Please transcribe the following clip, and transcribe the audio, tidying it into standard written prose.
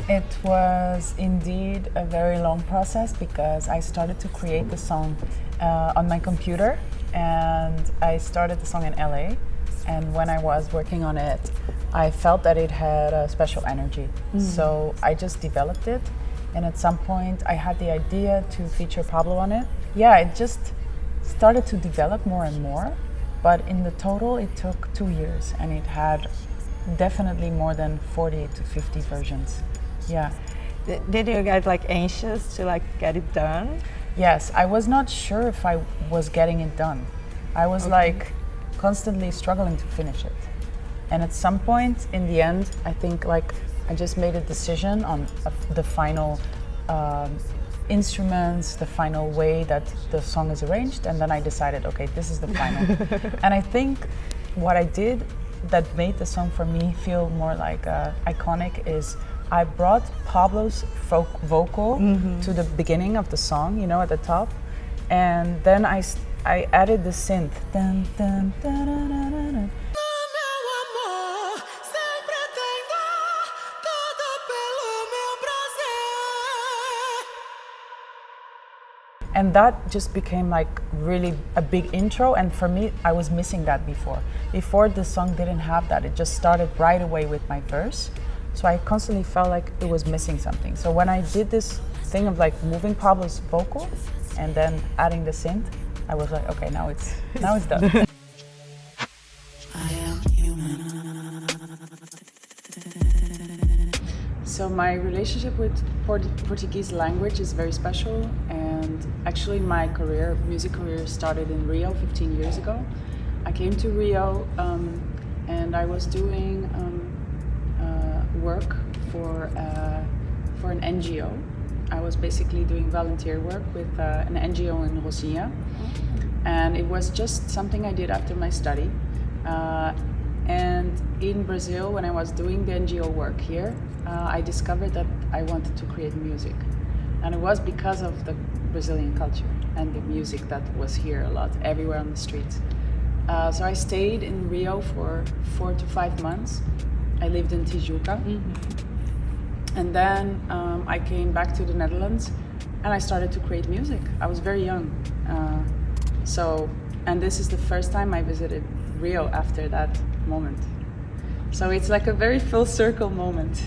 It was indeed a very long process because I started to create the song on my computer, and I started the song in LA. And when I was working on it, I felt that it had a special energy. So I just developed it, and at some point I had the idea to feature Pabllo on it. Yeah, it just started to develop more and more, but in the total it took 2 years, and it had definitely more than 40 to 50 versions. Yeah. Did you get like anxious to like get it done? Yes, I was not sure if I was getting it done. I was like constantly struggling to finish it. And at some point in the end, I think like I just made a decision on the final instruments, the final way that the song is arranged, and then I decided, okay, this is the final. And I think what I did that made the song for me feel more like iconic is I brought Pabllo's vocal to the beginning of the song, you know, at the top, and then I added the synth. Dun, dun, dun, dun, dun, dun, dun. And that just became like really a big intro, and for me, I was missing that before. Before, the song didn't have that. It just started right away with my verse. So I constantly felt like it was missing something. So when I did this thing of like moving Pabllo's vocal and then adding the synth, I was like, okay, now it's done. So my relationship with Portuguese language is very special, and actually my music career started in Rio 15 years ago. I came to Rio and I was doing work for an NGO. I was basically doing volunteer work with an NGO in Rocinha, and it was just something I did after my study. And in Brazil, when I was doing the NGO work here, I discovered that I wanted to create music. And it was because of the Brazilian culture and the music that was here a lot, everywhere on the streets. So I stayed in Rio for 4 to 5 months. I lived in Tijuca. And then I came back to the Netherlands and I started to create music. I was very young. And this is the first time I visited Rio after that moment. So it's like a very full circle moment.